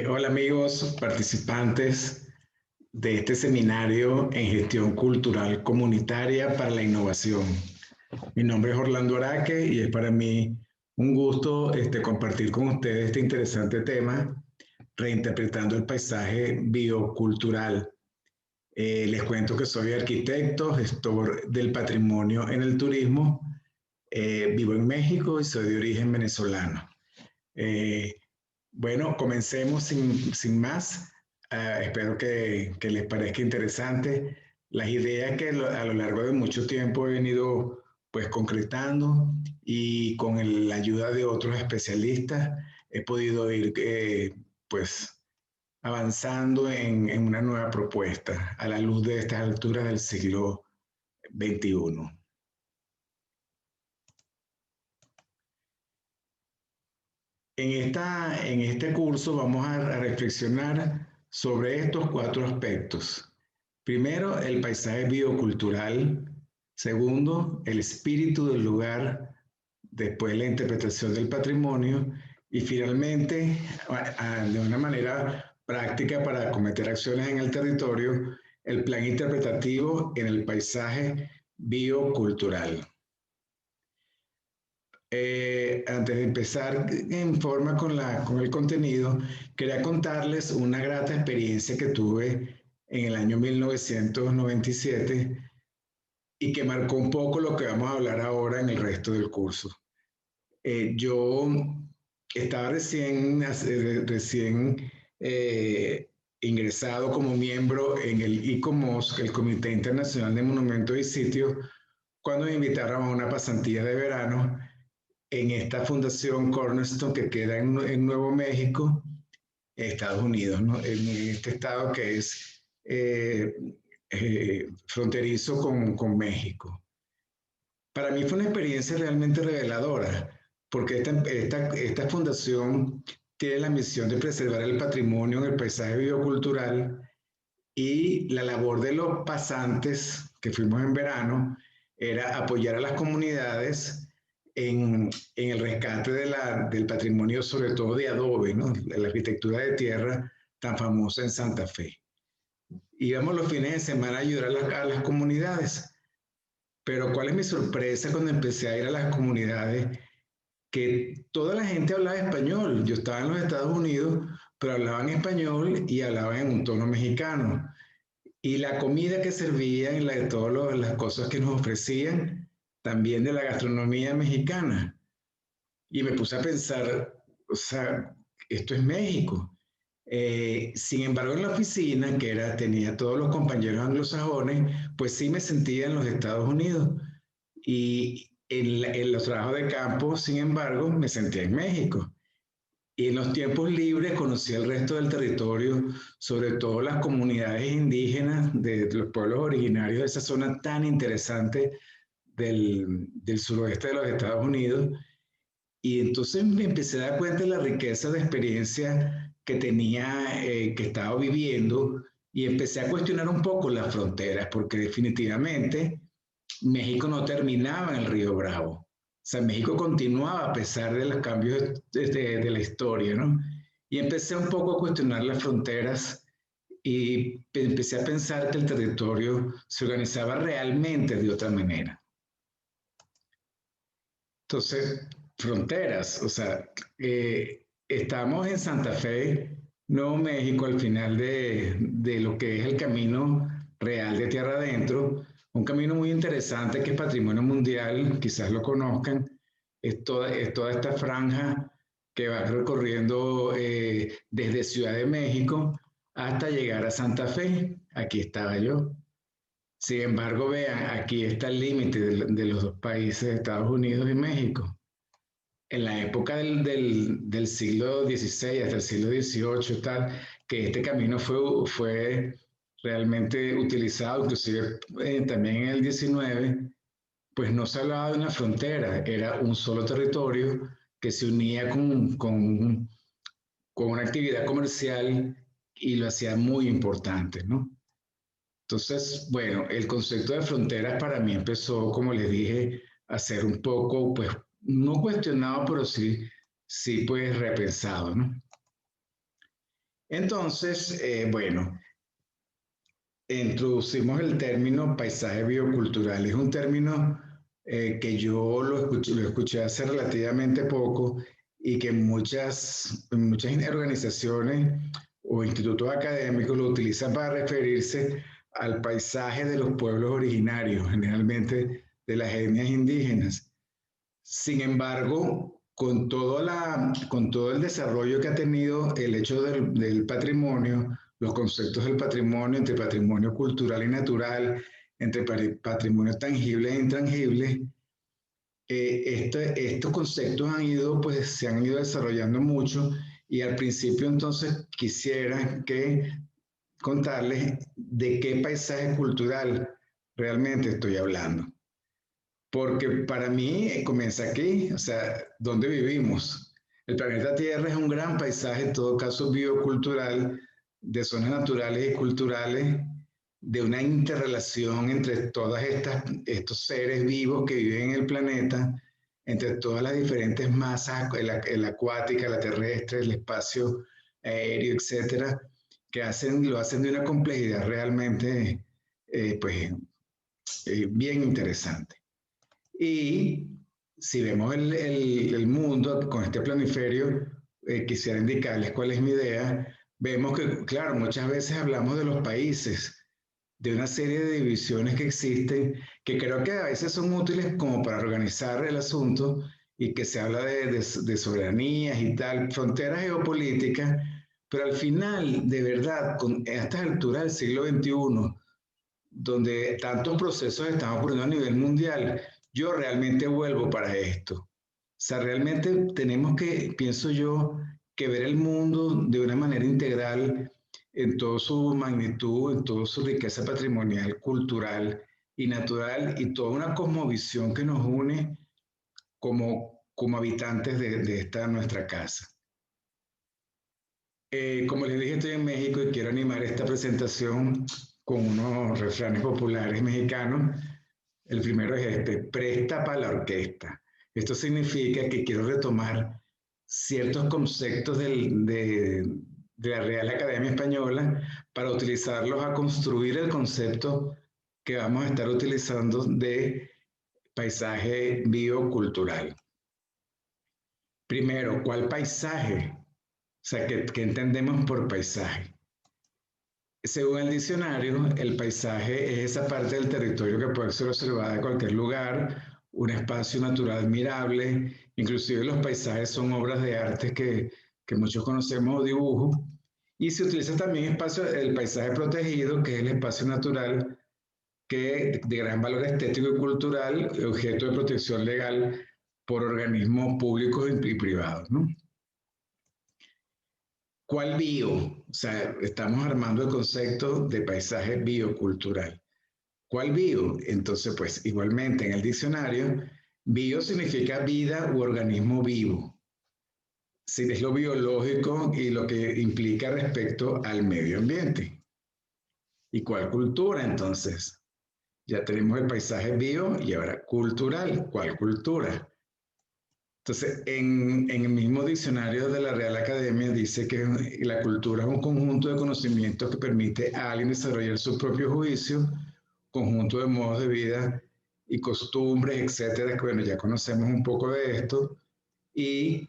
Hola amigos, participantes de este seminario en gestión cultural comunitaria para la innovación. Mi nombre es Orlando Araque y es para mí un gusto compartir con ustedes este interesante tema, reinterpretando el paisaje biocultural. Les cuento que soy arquitecto, gestor del patrimonio en el turismo, vivo en México y soy de origen venezolano. Eh, bueno, comencemos sin más. Espero que les parezca interesante las ideas que a lo largo de mucho tiempo he venido pues concretando y con la ayuda de otros especialistas he podido ir pues avanzando en una nueva propuesta a la luz de estas alturas del siglo XXI. En este curso vamos a reflexionar sobre estos cuatro aspectos. Primero, el paisaje biocultural. Segundo, el espíritu del lugar. Después, la interpretación del patrimonio. Y finalmente, de una manera práctica para acometer acciones en el territorio, el plan interpretativo en el paisaje biocultural. Antes de empezar en forma con el contenido, quería contarles una grata experiencia que tuve en el año 1997 y que marcó un poco lo que vamos a hablar ahora en el resto del curso. Yo estaba recién ingresado como miembro en el ICOMOS, el Comité Internacional de Monumentos y Sitios, cuando me invitaron a una pasantía de verano en esta fundación Cornerstone que queda en Nuevo México, Estados Unidos, ¿no? En este estado que es fronterizo con México. Para mí fue una experiencia realmente reveladora, porque esta fundación tiene la misión de preservar el patrimonio en el paisaje biocultural y la labor de los pasantes que fuimos en verano era apoyar a las comunidades en el rescate del patrimonio, sobre todo de adobe, ¿no? La arquitectura de tierra tan famosa en Santa Fe. Íbamos los fines de semana a ayudar a las comunidades, pero ¿cuál es mi sorpresa cuando empecé a ir a las comunidades? Que toda la gente hablaba español. Yo estaba en los Estados Unidos, pero hablaban español y hablaban en un tono mexicano. Y la comida que servían y todas las cosas que nos ofrecían, también de la gastronomía mexicana. Y me puse a pensar, o sea, esto es México. Sin embargo, en la oficina, tenía todos los compañeros anglosajones, pues sí me sentía en los Estados Unidos. Y en los trabajos de campo, sin embargo, me sentía en México. Y en los tiempos libres conocí el resto del territorio, sobre todo las comunidades indígenas de los pueblos originarios de esa zona tan interesante del suroeste de los Estados Unidos. Y entonces me empecé a dar cuenta de la riqueza de experiencia que tenía, que estaba viviendo, y empecé a cuestionar un poco las fronteras, porque definitivamente México no terminaba en el Río Bravo. O sea, México continuaba a pesar de los cambios de la historia, ¿no? Y empecé un poco a cuestionar las fronteras y empecé a pensar que el territorio se organizaba realmente de otra manera. Entonces, fronteras, o sea, estamos en Santa Fe, Nuevo México, al final de lo que es el camino real de tierra adentro, un camino muy interesante que es patrimonio mundial, quizás lo conozcan, es toda esta franja que va recorriendo desde Ciudad de México hasta llegar a Santa Fe. Aquí estaba yo. Sin embargo, vean, aquí está el límite de los dos países, Estados Unidos y México. En la época del siglo XVI hasta el siglo XVIII, tal, que este camino fue realmente utilizado, inclusive también en el XIX, pues no se hablaba de una frontera, era un solo territorio que se unía con una actividad comercial y lo hacía muy importante, ¿no? Entonces, bueno, el concepto de fronteras para mí empezó, como les dije, a ser un poco, pues, no cuestionado, pero sí, pues repensado, ¿no? Entonces, bueno, introducimos el término paisaje biocultural. Es un término que yo lo escuché hace relativamente poco y que muchas organizaciones o institutos académicos lo utilizan para referirse al paisaje de los pueblos originarios, generalmente de las etnias indígenas. Sin embargo, con todo el desarrollo que ha tenido el hecho del patrimonio, los conceptos del patrimonio, entre patrimonio cultural y natural, entre patrimonio tangible e intangible, estos conceptos pues, se han ido desarrollando mucho y al principio entonces quisiera contarles de qué paisaje cultural realmente estoy hablando. Porque para mí comienza aquí, o sea, ¿dónde vivimos? El planeta Tierra es un gran paisaje, en todo caso biocultural, de zonas naturales y culturales, de una interrelación entre estos seres vivos que viven en el planeta, entre todas las diferentes masas, el acuática, la terrestre, el espacio aéreo, etcétera, lo hacen de una complejidad realmente, pues, bien interesante. Y si vemos el mundo con este planiferio, quisiera indicarles cuál es mi idea. Vemos que, claro, muchas veces hablamos de los países, de una serie de divisiones que existen, que creo que a veces son útiles como para organizar el asunto y que se habla de soberanías y tal, fronteras geopolíticas, pero al final, de verdad, a estas alturas del siglo XXI, donde tantos procesos están ocurriendo a nivel mundial, yo realmente vuelvo para esto. O sea, realmente tenemos que, pienso yo, que ver el mundo de una manera integral en toda su magnitud, en toda su riqueza patrimonial, cultural y natural, y toda una cosmovisión que nos une como habitantes de esta nuestra casa. Como les dije, estoy en México y quiero animar esta presentación con unos refranes populares mexicanos. El primero es este: presta para la orquesta. Esto significa que quiero retomar ciertos conceptos de la Real Academia Española para utilizarlos a construir el concepto que vamos a estar utilizando de paisaje biocultural. Primero, ¿cuál paisaje? O sea, ¿qué entendemos por paisaje? Según el diccionario, el paisaje es esa parte del territorio que puede ser observada de cualquier lugar, un espacio natural admirable, inclusive los paisajes son obras de arte que muchos conocemos o dibujos, y se utiliza también el paisaje protegido, que es el espacio natural que de gran valor estético y cultural, objeto de protección legal por organismos públicos y privados, ¿no? ¿Cuál bio? O sea, estamos armando el concepto de paisaje biocultural. ¿Cuál bio? Entonces, pues igualmente en el diccionario, bio significa vida u organismo vivo. Sí, es lo biológico y lo que implica respecto al medio ambiente. ¿Y cuál cultura entonces? Ya tenemos el paisaje bio y ahora cultural. ¿Cuál cultura? Entonces, en el mismo diccionario de la Real Academia dice que la cultura es un conjunto de conocimientos que permite a alguien desarrollar su propio juicio, conjunto de modos de vida y costumbres, etcétera, que bueno, ya conocemos un poco de esto. Y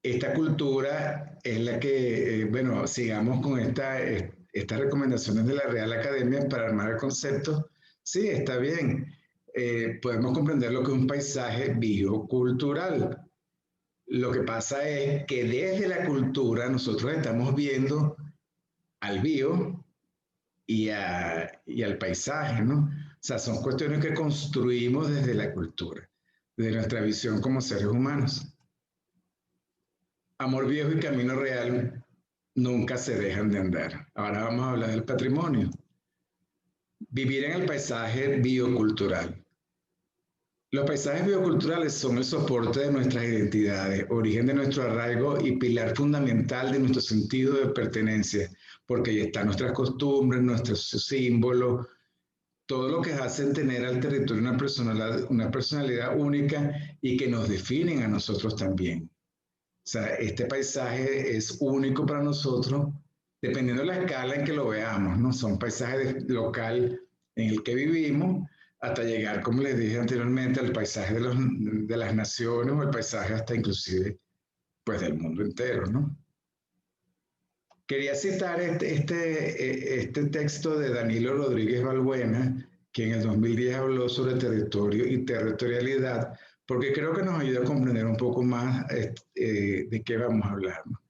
esta cultura es la que, bueno, sigamos con estas recomendaciones de la Real Academia para armar el concepto. Sí, está bien. Podemos comprender lo que es un paisaje biocultural. Lo que pasa es que desde la cultura nosotros estamos viendo al bio y al paisaje, ¿no? O sea, son cuestiones que construimos desde la cultura, desde nuestra visión como seres humanos. Amor viejo y camino real nunca se dejan de andar. Ahora vamos a hablar del patrimonio. Vivir en el paisaje biocultural. Los paisajes bioculturales son el soporte de nuestras identidades, origen de nuestro arraigo y pilar fundamental de nuestro sentido de pertenencia, porque ahí están nuestras costumbres, nuestros símbolos, todo lo que hacen tener al territorio una personalidad única y que nos definen a nosotros también. O sea, este paisaje es único para nosotros, dependiendo de la escala en que lo veamos, ¿no? Son paisajes local en el que vivimos, hasta llegar, como les dije anteriormente, al paisaje de las naciones o el paisaje hasta inclusive, pues, del mundo entero, ¿no? Quería citar este texto de Danilo Rodríguez Balbuena, que en el 2010 habló sobre territorio y territorialidad, porque creo que nos ayuda a comprender un poco más de qué vamos a hablar, ¿no?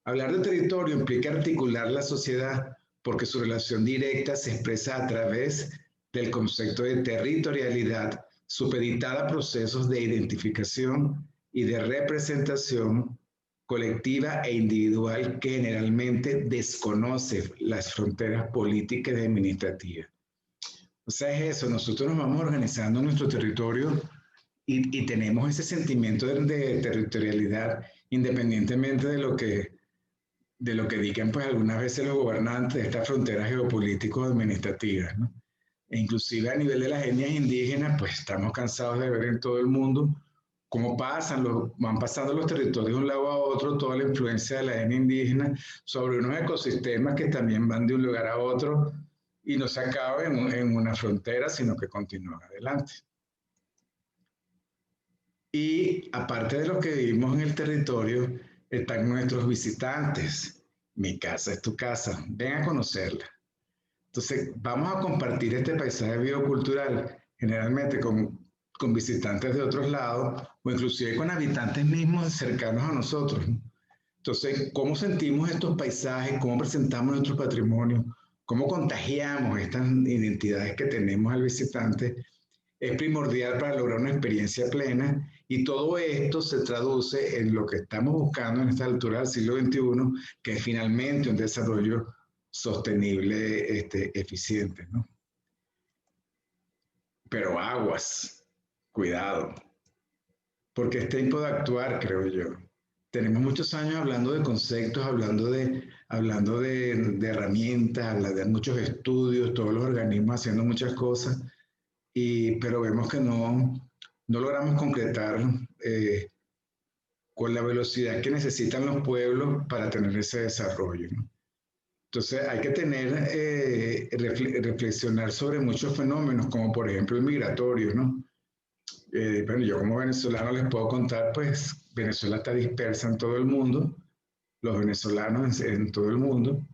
Hablar de territorio implica articular la sociedad porque su relación directa se expresa a través del concepto de territorialidad supeditada a procesos de identificación y de representación colectiva e individual que generalmente desconoce las fronteras políticas y administrativas. O sea, es eso, nosotros nos vamos organizando en nuestro territorio y tenemos ese sentimiento de territorialidad independientemente de lo que digan pues algunas veces los gobernantes de estas fronteras geopolíticos administrativas, ¿no? E inclusive a nivel de las etnias indígenas, pues estamos cansados de ver en todo el mundo cómo van pasando los territorios de un lado a otro, toda la influencia de la etnia indígena sobre unos ecosistemas que también van de un lugar a otro y no se acaba en una frontera, sino que continúan adelante. Y aparte de los que vivimos en el territorio, están nuestros visitantes. Mi casa es tu casa, ven a conocerla. Entonces, vamos a compartir este paisaje biocultural, generalmente con visitantes de otros lados o inclusive con habitantes mismos cercanos a nosotros. Entonces, ¿cómo sentimos estos paisajes? ¿Cómo presentamos nuestro patrimonio? ¿Cómo contagiamos estas identidades que tenemos al visitante? Es primordial para lograr una experiencia plena y todo esto se traduce en lo que estamos buscando en esta altura del siglo XXI, que es finalmente un desarrollo sostenible, eficiente, ¿no? Pero aguas, cuidado, porque es tiempo de actuar, creo yo. Tenemos muchos años hablando de conceptos, hablando de herramientas, hablando de muchos estudios, todos los organismos haciendo muchas cosas, pero vemos que no logramos concretar con la velocidad que necesitan los pueblos para tener ese desarrollo, ¿no? Entonces hay que reflexionar sobre muchos fenómenos, como por ejemplo el migratorio, ¿no? Bueno, yo como venezolano les puedo contar, pues Venezuela está dispersa en todo el mundo, los venezolanos en todo el mundo.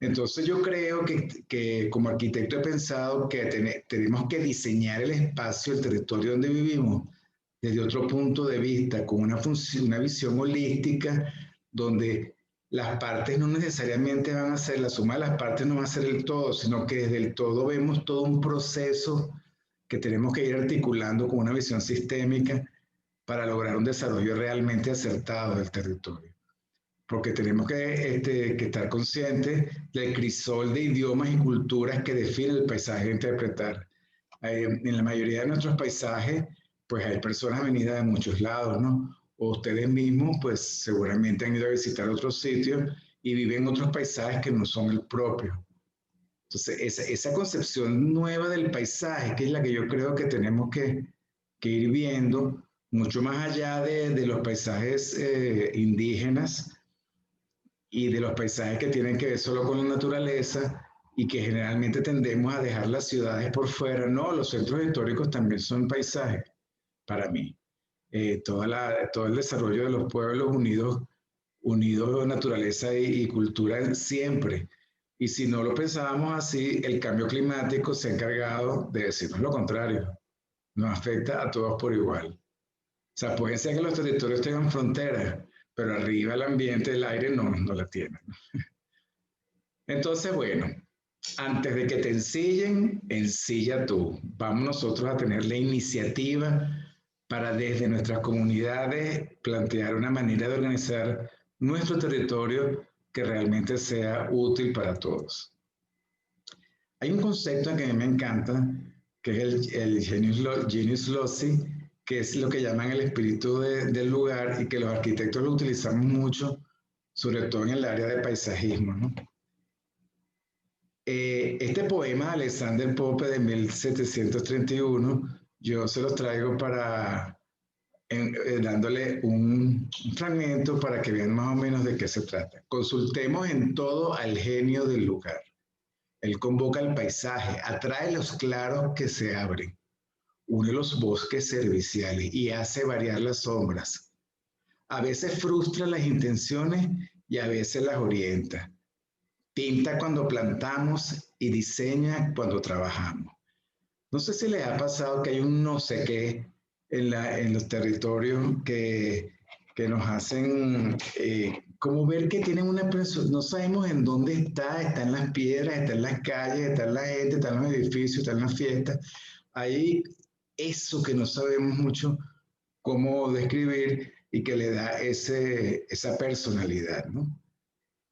Entonces yo creo que como arquitecto he pensado que tenemos que diseñar el espacio, el territorio donde vivimos, desde otro punto de vista, con una visión holística, donde las partes no necesariamente van a ser, la suma de las partes no va a ser el todo, sino que desde el todo vemos todo un proceso que tenemos que ir articulando con una visión sistémica para lograr un desarrollo realmente acertado del territorio. Porque tenemos que estar conscientes del crisol de idiomas y culturas que define el paisaje a interpretar. En la mayoría de nuestros paisajes, pues hay personas venidas de muchos lados, ¿no? O ustedes mismos, pues seguramente han ido a visitar otros sitios y viven otros paisajes que no son el propio. Entonces, esa concepción nueva del paisaje, que es la que yo creo que tenemos que ir viendo, mucho más allá de los paisajes indígenas y de los paisajes que tienen que ver solo con la naturaleza y que generalmente tendemos a dejar las ciudades por fuera. No, los centros históricos también son paisajes para mí. Todo el desarrollo de los pueblos unidos naturaleza y cultura siempre. Y si no lo pensábamos así, el cambio climático se ha encargado de decirnos lo contrario. Nos afecta a todos por igual. O sea, puede ser que los territorios tengan fronteras, pero arriba el ambiente, el aire no la tienen. Entonces, bueno, antes de que te ensillen, ensilla tú. Vamos nosotros a tener la iniciativa para desde nuestras comunidades plantear una manera de organizar nuestro territorio que realmente sea útil para todos. Hay un concepto que a mí me encanta, que es el genius loci, que es lo que llaman el espíritu del lugar y que los arquitectos lo utilizamos mucho, sobre todo en el área de paisajismo, ¿no? Este poema de Alexander Pope de 1731, yo se los traigo dándole un fragmento para que vean más o menos de qué se trata. Consultemos en todo al genio del lugar. Él convoca el paisaje, atrae los claros que se abren, une los bosques serviciales y hace variar las sombras. A veces frustra las intenciones y a veces las orienta. Pinta cuando plantamos y diseña cuando trabajamos. No sé si les ha pasado que hay un no sé qué en los territorios que nos hacen como ver que tienen una persona, no sabemos en dónde está en las piedras, está en las calles, está en la gente, está en los edificios, está en las fiestas. Hay eso que no sabemos mucho cómo describir y que le da esa personalidad, ¿no?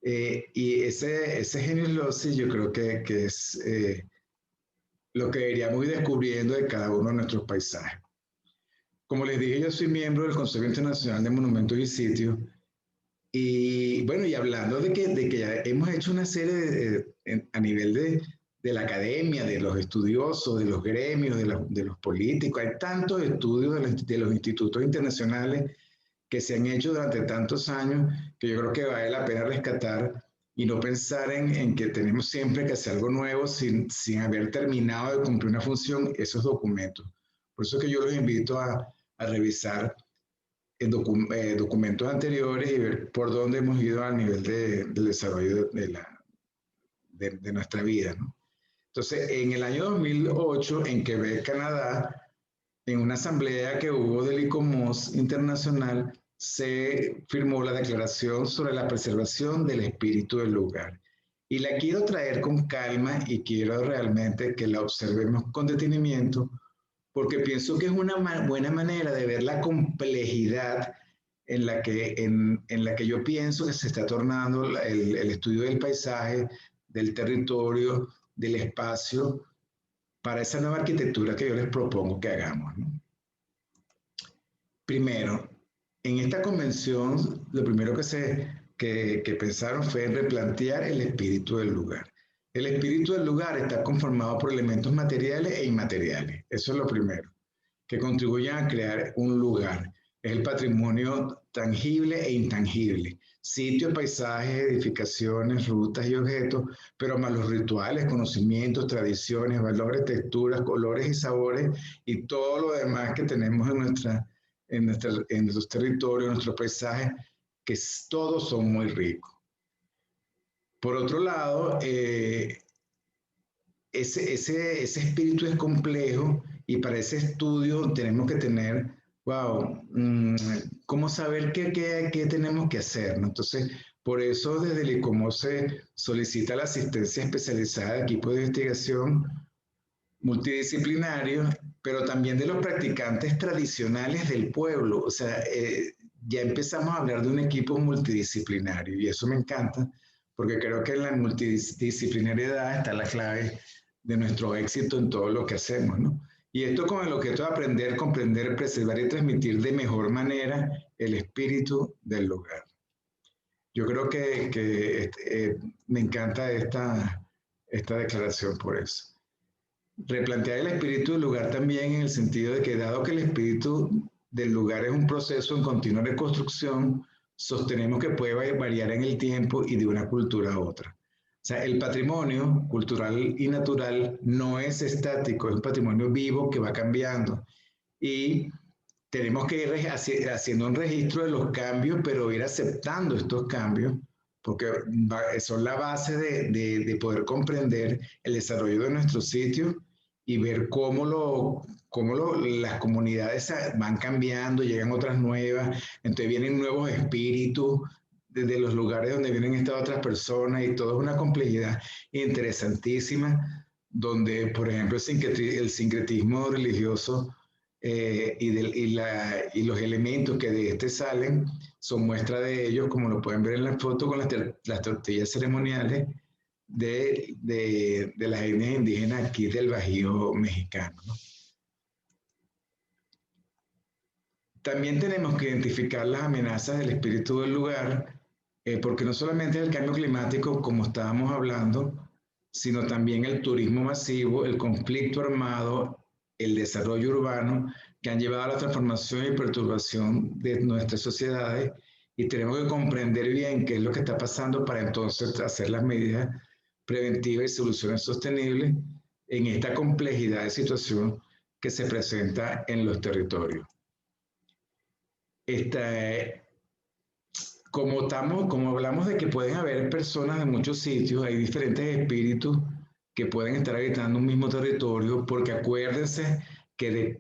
Y ese genio Lossi yo creo que es lo que iríamos ir descubriendo de cada uno de nuestros paisajes. Como les dije, yo soy miembro del Consejo Internacional de Monumentos y Sitios. Y bueno, y hablando de que ya hemos hecho una serie a nivel de la academia, de los estudiosos, de los gremios, de los políticos, hay tantos estudios de los institutos internacionales que se han hecho durante tantos años que yo creo que vale la pena rescatar y no pensar en que tenemos siempre que hacer algo nuevo sin haber terminado de cumplir una función, esos documentos. Por eso que yo los invito a revisar documentos anteriores y ver por dónde hemos ido a nivel del desarrollo de nuestra vida, ¿no? Entonces, en el año 2008, en Quebec, Canadá, en una asamblea que hubo del ICOMOS internacional, se firmó la Declaración sobre la Preservación del Espíritu del Lugar. Y la quiero traer con calma y quiero realmente que la observemos con detenimiento, porque pienso que es una buena manera de ver la complejidad en la que yo pienso que se está tornando el estudio del paisaje, del territorio, del espacio, para esa nueva arquitectura que yo les propongo que hagamos, ¿no? Primero, en esta convención, lo primero que pensaron fue en replantear el espíritu del lugar. El espíritu del lugar está conformado por elementos materiales e inmateriales. Eso es lo primero, que contribuyen a crear un lugar. Es el patrimonio tangible e intangible. Sitios, paisajes, edificaciones, rutas y objetos, pero más los rituales, conocimientos, tradiciones, valores, texturas, colores y sabores y todo lo demás que tenemos en nuestros territorios, en nuestros paisajes, que todos son muy ricos. Por otro lado, ese espíritu es complejo y para ese estudio tenemos que tener, wow, cómo saber qué tenemos que hacer, ¿no? Entonces, por eso desde el ICOMOS se solicita la asistencia especializada de equipos de investigación multidisciplinarios, pero también de los practicantes tradicionales del pueblo. O sea, ya empezamos a hablar de un equipo multidisciplinario y eso me encanta porque creo que en la multidisciplinariedad está la clave de nuestro éxito en todo lo que hacemos, ¿no? Y esto con el objeto de aprender, comprender, preservar y transmitir de mejor manera el espíritu del lugar. Yo creo que me encanta esta declaración por eso. Replantear el espíritu del lugar también en el sentido de que dado que el espíritu del lugar es un proceso en continua reconstrucción, sostenemos que puede variar en el tiempo y de una cultura a otra. O sea, el patrimonio cultural y natural no es estático, es un patrimonio vivo que va cambiando. Y tenemos que ir haciendo un registro de los cambios, pero ir aceptando estos cambios, porque son la base de poder comprender el desarrollo de nuestros sitios y ver las comunidades van cambiando, llegan otras nuevas, entonces vienen nuevos espíritus desde los lugares donde vienen estas otras personas y todo es una complejidad interesantísima, donde, por ejemplo, el sincretismo religioso y los elementos que de este salen son muestra de ellos, como lo pueden ver en la foto con las tortillas ceremoniales de las etnias indígenas aquí del Bajío mexicano, ¿no? También tenemos que identificar las amenazas del espíritu del lugar, porque no solamente es el cambio climático, como estábamos hablando, sino también el turismo masivo, el conflicto armado el desarrollo urbano que han llevado a la transformación y perturbación de nuestras sociedades y tenemos que comprender bien qué es lo que está pasando para entonces hacer las medidas preventivas y soluciones sostenibles en esta complejidad de situación que se presenta en los territorios. Como hablamos de que pueden haber personas de muchos sitios, hay diferentes espíritus que pueden estar habitando un mismo territorio, porque acuérdense que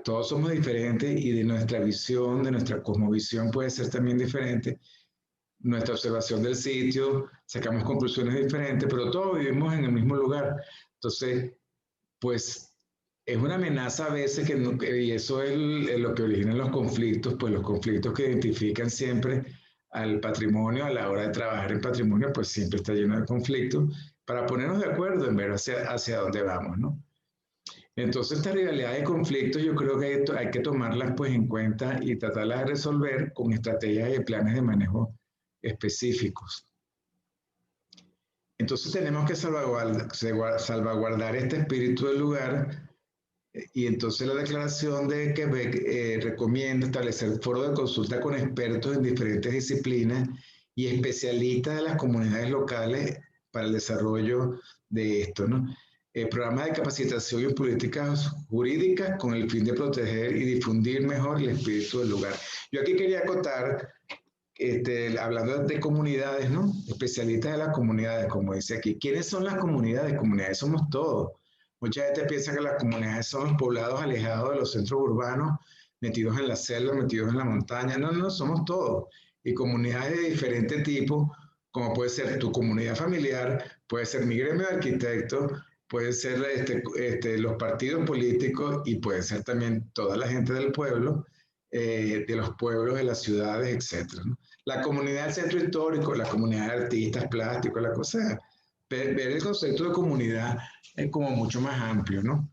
todos somos diferentes y de nuestra visión, de nuestra cosmovisión puede ser también diferente. Nuestra observación del sitio, sacamos conclusiones diferentes, pero todos vivimos en el mismo lugar. Entonces, pues es una amenaza a veces y eso es lo que origina los conflictos, pues los conflictos que identifican siempre al patrimonio a la hora de trabajar en patrimonio, pues siempre está lleno de conflictos para ponernos de acuerdo en ver hacia dónde vamos, ¿no? Entonces, esta rivalidad de conflictos yo creo que hay que tomarlas pues en cuenta y tratarlas de resolver con estrategias y planes de manejo específicos. Entonces tenemos que salvaguardar este espíritu del lugar y entonces la declaración de Quebec recomienda establecer foros de consulta con expertos en diferentes disciplinas y especialistas de las comunidades locales para el desarrollo de esto, ¿no? Programas de capacitación y políticas jurídicas con el fin de proteger y difundir mejor el espíritu del lugar. Yo aquí quería acotar, hablando de comunidades, ¿no? Especialistas de las comunidades, como dice aquí. ¿Quiénes son las comunidades? Comunidades somos todos. Mucha gente piensa que las comunidades son los poblados alejados de los centros urbanos, metidos en la selva, metidos en la montaña. No, no, somos todos. Y comunidades de diferente tipo, como puede ser tu comunidad familiar, puede ser mi gremio de arquitectos, puede ser los partidos políticos y puede ser también toda la gente del pueblo, de los pueblos, de las ciudades, etc., ¿no? La comunidad del centro histórico, la comunidad de artistas plásticos, la cosa, ver el concepto de comunidad es como mucho más amplio, ¿no?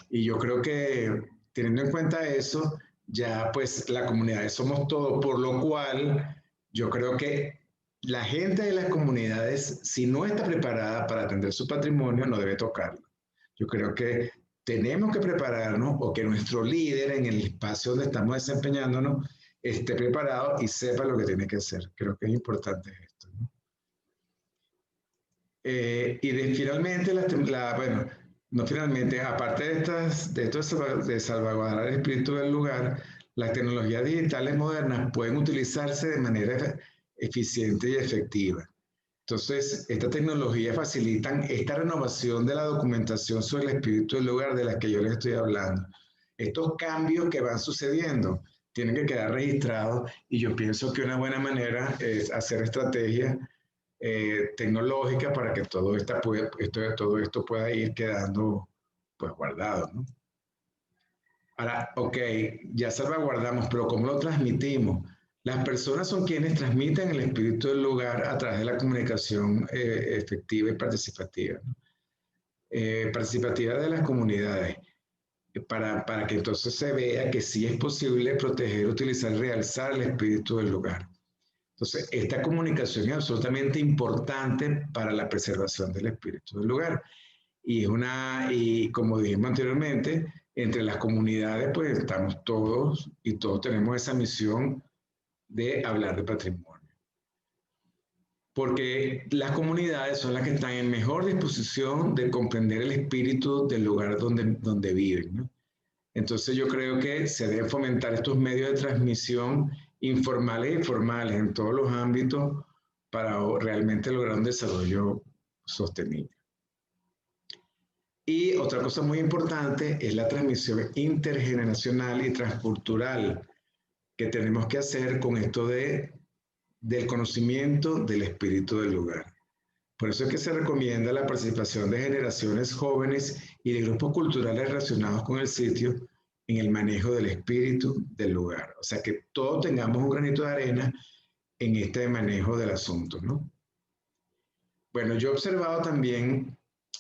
Y yo creo que teniendo en cuenta eso, ya pues la comunidad somos todos, por lo cual yo creo que la gente de las comunidades, si no está preparada para atender su patrimonio, no debe tocarlo. Yo creo que tenemos que prepararnos o que nuestro líder en el espacio donde estamos desempeñándonos esté preparado y sepa lo que tiene que hacer. Creo que es importante esto, ¿no? Finalmente, bueno, no finalmente, aparte de esto de salvaguardar el espíritu del lugar, las tecnologías digitales modernas pueden utilizarse de manera eficiente y efectiva. Entonces, estas tecnologías facilitan esta renovación de la documentación sobre el espíritu del lugar de la que yo les estoy hablando. Estos cambios que van sucediendo tienen que quedar registrados y yo pienso que una buena manera es hacer estrategias tecnológica para que todo esto pueda ir quedando pues guardado, ¿no? Ahora, ok, ya salvaguardamos, pero ¿cómo lo transmitimos? Las personas son quienes transmiten el espíritu del lugar a través de la comunicación efectiva y participativa, ¿no? Participativa de las comunidades, para que entonces se vea que sí es posible proteger, utilizar, realzar el espíritu del lugar. Entonces, esta comunicación es absolutamente importante para la preservación del espíritu del lugar. Y como dijimos anteriormente, entre las comunidades, pues estamos todos y todos tenemos esa misión de hablar de patrimonio. Porque las comunidades son las que están en mejor disposición de comprender el espíritu del lugar donde viven, ¿no? Entonces yo creo que se deben fomentar estos medios de transmisión informales y formales en todos los ámbitos para realmente lograr un desarrollo sostenible. Y otra cosa muy importante es la transmisión intergeneracional y transcultural que tenemos que hacer con esto del conocimiento del espíritu del lugar. Por eso es que se recomienda la participación de generaciones jóvenes y de grupos culturales relacionados con el sitio en el manejo del espíritu del lugar. O sea, que todos tengamos un granito de arena en este manejo del asunto, ¿no? Bueno, yo he observado también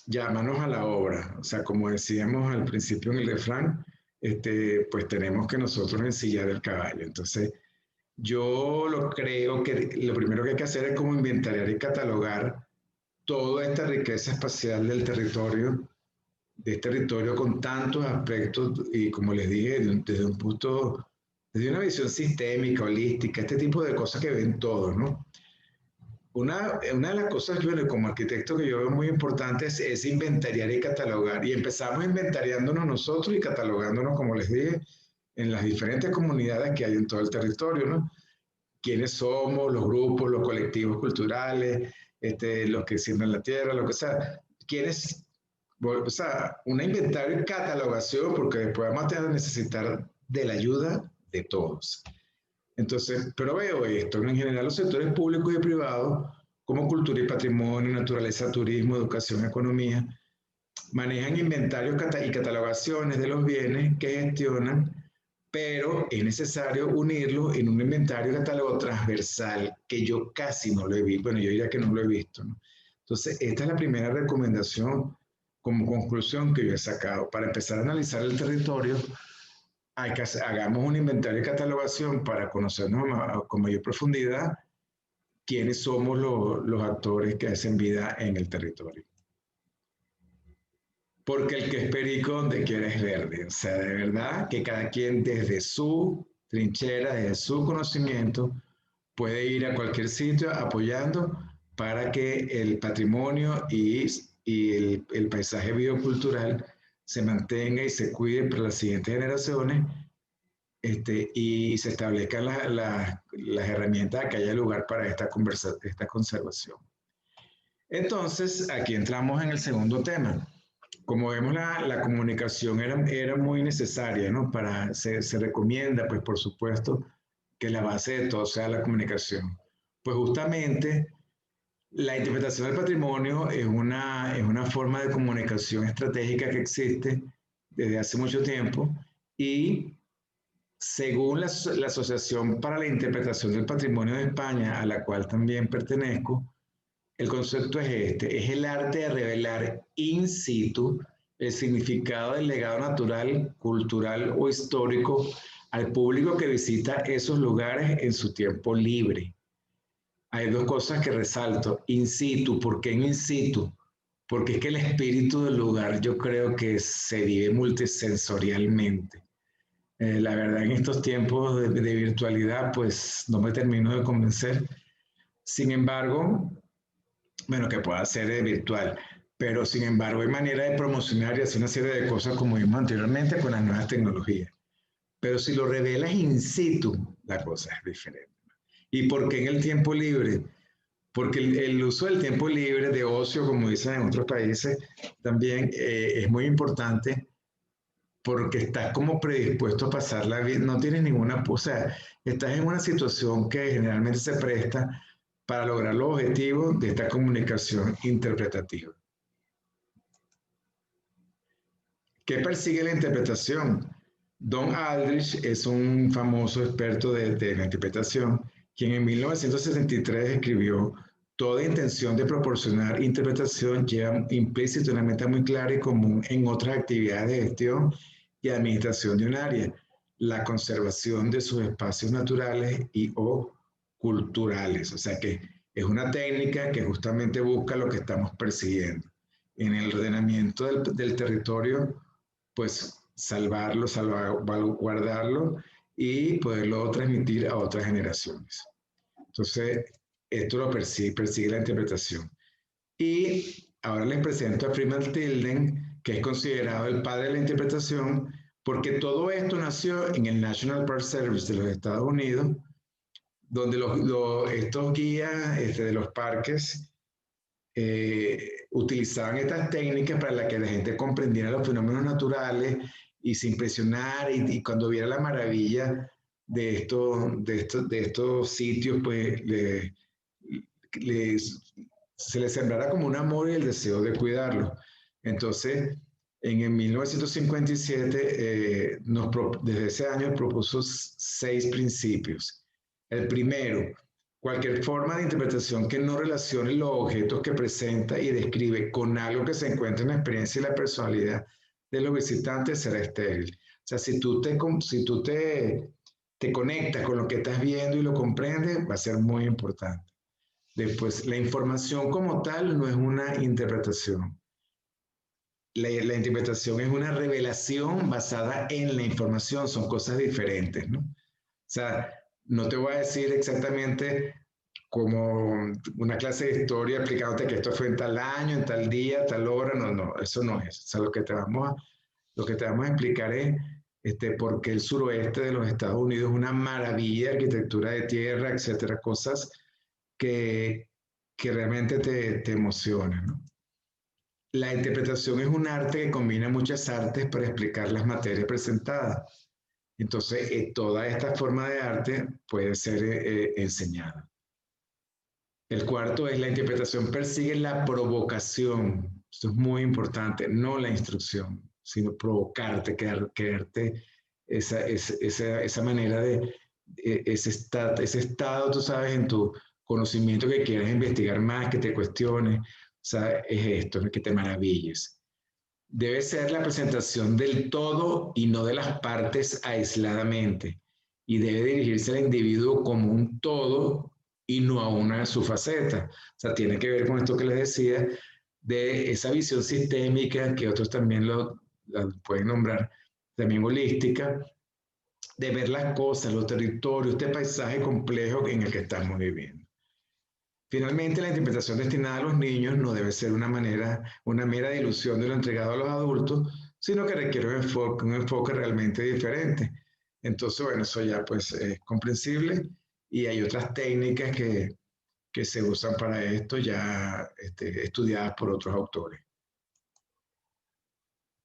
ya manos a la obra. O sea, como decíamos al principio en el refrán, pues tenemos que nosotros ensillar el caballo. Entonces, yo creo que lo primero que hay que hacer es como inventariar y catalogar toda esta riqueza espacial del territorio de este territorio con tantos aspectos y como les dije, desde un punto, desde una visión sistémica, holística, este tipo de cosas que ven todos, ¿no? Una de las cosas que, bueno, como arquitecto que yo veo muy importante es inventariar y catalogar. Y empezamos inventariándonos nosotros y catalogándonos, como les dije, en las diferentes comunidades que hay en todo el territorio, ¿no? Quiénes somos, los grupos, los colectivos culturales, los que siembran la tierra, lo que sea. Quiénes, o sea, un inventario y catalogación, porque después vamos a necesitar de la ayuda de todos. Entonces, pero veo esto, ¿no? En general los sectores públicos y privados, como cultura y patrimonio, naturaleza, turismo, educación, economía, manejan inventarios y catalogaciones de los bienes que gestionan, pero es necesario unirlo en un inventario y catálogo transversal, que yo casi no lo he visto. Bueno, yo diría que no lo he visto, ¿no? Entonces, esta es la primera recomendación como conclusión que yo he sacado. Para empezar a analizar el territorio, hagamos un inventario y catalogación para conocernos con mayor profundidad quiénes somos los actores que hacen vida en el territorio. Porque el que es perico donde quiera es verde. O sea, de verdad que cada quien desde su trinchera, desde su conocimiento, puede ir a cualquier sitio apoyando para que el patrimonio y el paisaje biocultural se mantenga y se cuide para las siguientes generaciones, y se establezcan las herramientas que haya lugar para esta conservación. Entonces, aquí entramos en el segundo tema. Como vemos, la comunicación era muy necesaria, ¿no? Se recomienda, pues por supuesto, que la base de todo sea la comunicación. Pues justamente la interpretación del patrimonio es una forma de comunicación estratégica que existe desde hace mucho tiempo y según la Asociación para la Interpretación del Patrimonio de España, a la cual también pertenezco, el concepto es es el arte de revelar in situ el significado del legado natural, cultural o histórico al público que visita esos lugares en su tiempo libre. Hay dos cosas que resalto. In situ, ¿por qué en in situ? Porque es que el espíritu del lugar yo creo que se vive multisensorialmente. La verdad, en estos tiempos de virtualidad, pues no me termino de convencer. Sin embargo, bueno, que pueda ser virtual, pero sin embargo hay manera de promocionar y hacer una serie de cosas como vimos anteriormente con las nuevas tecnologías. Pero si lo revelas in situ, la cosa es diferente. ¿Y por qué en el tiempo libre? Porque el uso del tiempo libre de ocio, como dicen en otros países, también es muy importante porque estás como predispuesto a pasarla bien, no tienes ninguna, o sea, estás en una situación que generalmente se presta para lograr los objetivos de esta comunicación interpretativa. ¿Qué persigue la interpretación? Don Aldrich es un famoso experto de la interpretación, quien en 1973 escribió: toda intención de proporcionar interpretación lleva implícito una meta muy clara y común en otras actividades de gestión y administración de un área, la conservación de sus espacios naturales y o culturales. O sea que es una técnica que justamente busca lo que estamos persiguiendo. En el ordenamiento del territorio, pues salvarlo, salvaguardarlo y poderlo transmitir a otras generaciones. Entonces, esto lo persigue la interpretación. Y ahora les presento a Freeman Tilden, que es considerado el padre de la interpretación, porque todo esto nació en el National Park Service de los Estados Unidos, donde estos guías de los parques utilizaban estas técnicas para que la gente comprendiera los fenómenos naturales y se impresionara y cuando viera la maravilla de estos sitios, pues se les sembrara como un amor y el deseo de cuidarlos. Entonces, en el 1957, desde ese año propuso 6 principios. El primero: cualquier forma de interpretación que no relacione los objetos que presenta y describe con algo que se encuentra en la experiencia y la personalidad de los visitantes será estéril. O sea, si tú te conectas con lo que estás viendo y lo comprendes, va a ser muy importante. Después, la información como tal no es una interpretación. la interpretación es una revelación basada en la información, son cosas diferentes, ¿no? O sea, no te voy a decir exactamente como una clase de historia explicándote que esto fue en tal año, en tal día, tal hora, no, no, eso no es. O sea, lo que te vamos a explicar es por qué el suroeste de los Estados Unidos es una maravilla de arquitectura de tierra, etcétera, cosas que, que realmente te emocionan, ¿no? La interpretación es un arte que combina muchas artes para explicar las materias presentadas. Entonces, toda esta forma de arte puede ser enseñada. El cuarto es la interpretación persigue la provocación. Esto es muy importante, no la instrucción, sino provocarte, crearte esa manera ese estado, tú sabes, en tu conocimiento que quieres investigar más, que te cuestiones. O sea, es esto, que te maravilles. Debe ser la presentación del todo y no de las partes aisladamente. Y debe dirigirse al individuo como un todo y no a una de sus facetas. O sea, tiene que ver con esto que les decía, de esa visión sistémica, que otros también la pueden nombrar, también holística, de ver las cosas, los territorios, este paisaje complejo en el que estamos viviendo. Finalmente, la interpretación destinada a los niños no debe ser una mera ilusión de lo entregado a los adultos, sino que requiere un enfoque realmente diferente. Entonces, bueno, eso ya pues es comprensible y hay otras técnicas que se usan para esto ya estudiadas por otros autores.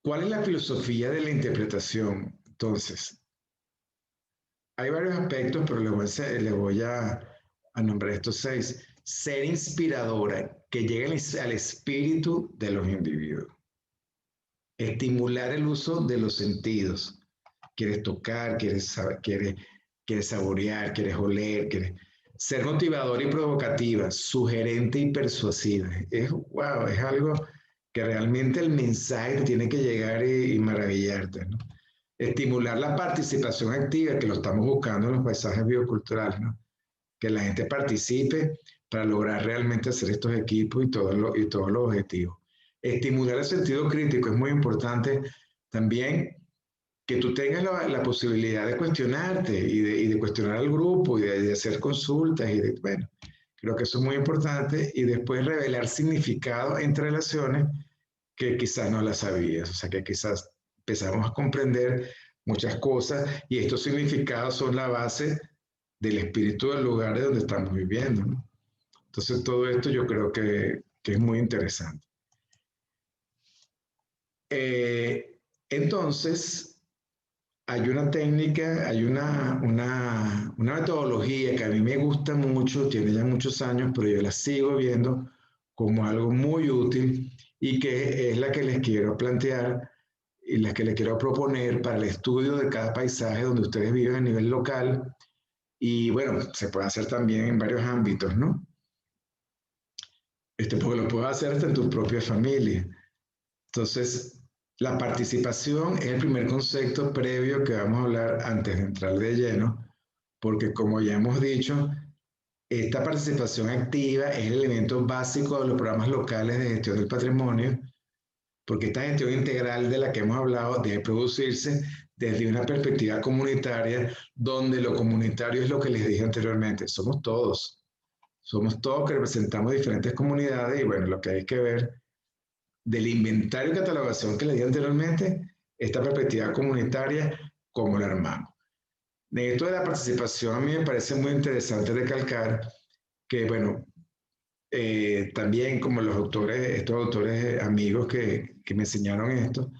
¿Cuál es la filosofía de la interpretación? Entonces, hay varios aspectos, pero le voy a nombrar estos 6. Ser inspiradora, que llegue al espíritu de los individuos. Estimular el uso de los sentidos. Quieres tocar, quieres saborear, quieres oler, ser motivadora y provocativa, sugerente y persuasiva. Wow, es algo que realmente el mensaje te tiene que llegar y maravillarte, ¿no? Estimular la participación activa, que lo estamos buscando en los paisajes bioculturales, ¿no? Que la gente participe para lograr realmente hacer estos equipos y todos los objetivos. Estimular el sentido crítico es muy importante también, que tú tengas la posibilidad de cuestionarte y de cuestionar al grupo y de hacer consultas bueno, creo que eso es muy importante y después revelar significado entre relaciones que quizás no las sabías, o sea que quizás empezamos a comprender muchas cosas y estos significados son la base del espíritu del lugar de donde estamos viviendo, ¿no? Entonces todo esto yo creo que es muy interesante. Entonces, hay una técnica, hay una metodología que a mí me gusta mucho, tiene ya muchos años, pero yo la sigo viendo como algo muy útil y que es la que les quiero plantear y la que les quiero proponer para el estudio de cada paisaje donde ustedes viven a nivel local y bueno, se puede hacer también en varios ámbitos, ¿no? Porque lo puedes hacer hasta en tu propia familia. Entonces, la participación es el primer concepto previo que vamos a hablar antes de entrar de lleno, porque como ya hemos dicho, esta participación activa es el elemento básico de los programas locales de gestión del patrimonio, porque esta gestión integral de la que hemos hablado debe producirse desde una perspectiva comunitaria, donde lo comunitario es lo que les dije anteriormente, somos todos que representamos diferentes comunidades y bueno, lo que hay que ver del inventario y catalogación que les di anteriormente, esta perspectiva comunitaria, cómo la armamos. De esto de la participación, a mí me parece muy interesante recalcar que, bueno, también como estos autores amigos que me enseñaron esto,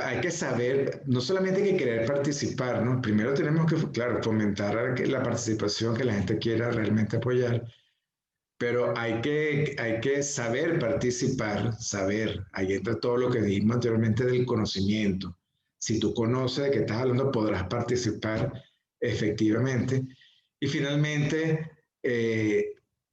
hay que saber, no solamente hay que querer participar, ¿no? Primero tenemos que, claro, fomentar la participación, que la gente quiera realmente apoyar, pero hay que saber participar, saber, ahí entra todo lo que dijimos anteriormente del conocimiento. Si tú conoces de qué estás hablando, podrás participar efectivamente. Y finalmente,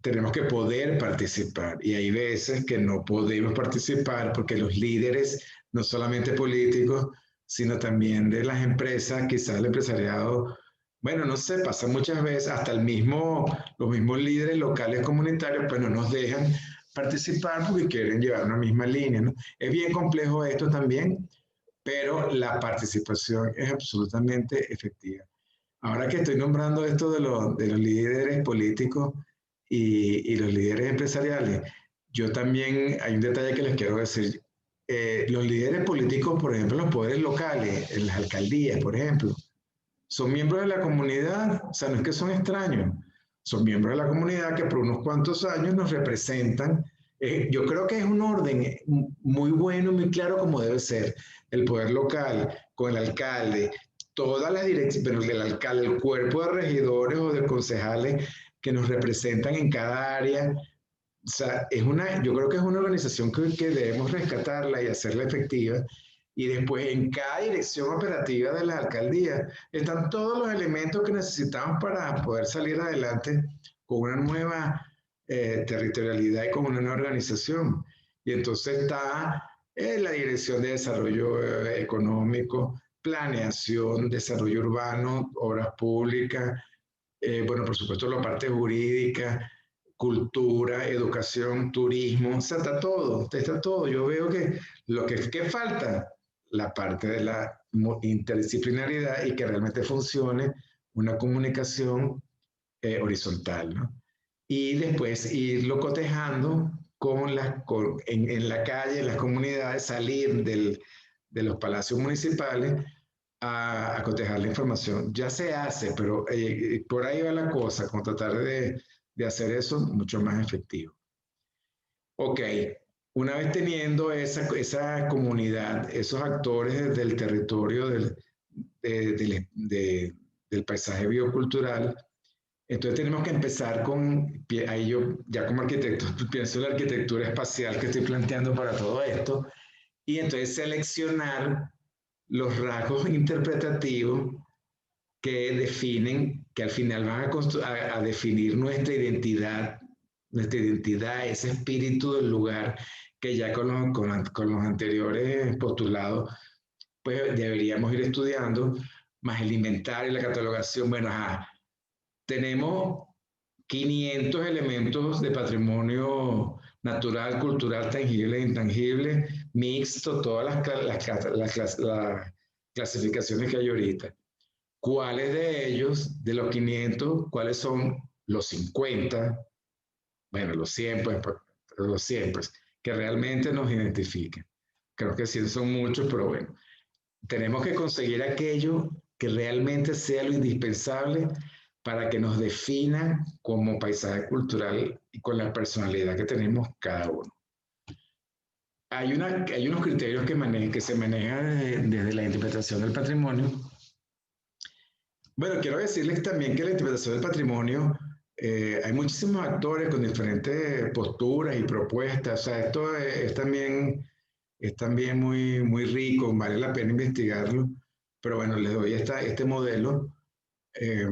tenemos que poder participar. Y hay veces que no podemos participar porque los líderes, no solamente políticos, sino también de las empresas, quizás el empresariado, bueno, no sé, pasa muchas veces, hasta los mismos líderes locales comunitarios, pues no nos dejan participar porque quieren llevar una misma línea, ¿no? Es bien complejo esto también, pero la participación es absolutamente efectiva. Ahora que estoy nombrando esto de los líderes políticos y los líderes empresariales, yo también hay un detalle que les quiero decir. Los líderes políticos, por ejemplo, en los poderes locales, en las alcaldías, por ejemplo, son miembros de la comunidad, o sea, no es que son extraños, son miembros de la comunidad que por unos cuantos años nos representan. Yo creo que es un orden muy bueno, muy claro como debe ser. El poder local con el alcalde, todas las direcciones, pero el alcalde, el cuerpo de regidores o de concejales que nos representan en cada área. O sea, yo creo que es una organización que debemos rescatarla y hacerla efectiva. Y después, en cada dirección operativa de la alcaldía, están todos los elementos que necesitamos para poder salir adelante con una nueva territorialidad y con una nueva organización. Y entonces está la Dirección de Desarrollo Económico, Planeación, Desarrollo Urbano, Obras Públicas, bueno, por supuesto, la parte jurídica, cultura, educación, turismo, o sea, está todo, está todo. Yo veo que lo que falta, la parte de la interdisciplinaridad y que realmente funcione una comunicación horizontal, ¿no? Y después irlo cotejando en la calle, en las comunidades, salir de los palacios municipales a cotejar la información. Ya se hace, pero por ahí va la cosa, con tratar de hacer eso mucho más efectivo. Ok, una vez teniendo esa comunidad, esos actores del territorio del paisaje biocultural, entonces tenemos que empezar ahí yo ya como arquitecto pienso en la arquitectura espacial que estoy planteando para todo esto, y entonces seleccionar los rasgos interpretativos que definen, que al final van a definir nuestra identidad, ese espíritu del lugar que ya con los anteriores postulados, pues deberíamos ir estudiando, más el inventario y la catalogación. Bueno, tenemos 500 elementos de patrimonio natural, cultural, tangible e intangible, mixto, todas las clasificaciones que hay ahorita. ¿Cuáles de ellos, de los 500, cuáles son los 50, bueno, los 100, los 100, pues, que realmente nos identifiquen? Creo que 100 son muchos, pero bueno, tenemos que conseguir aquello que realmente sea lo indispensable para que nos defina como paisaje cultural y con la personalidad que tenemos cada uno. Hay unos criterios que se manejan desde la interpretación del patrimonio. Bueno, quiero decirles también que la interpretación del patrimonio, hay muchísimos actores con diferentes posturas y propuestas. O sea, esto es también muy, muy rico, vale la pena investigarlo. Pero bueno, les doy este modelo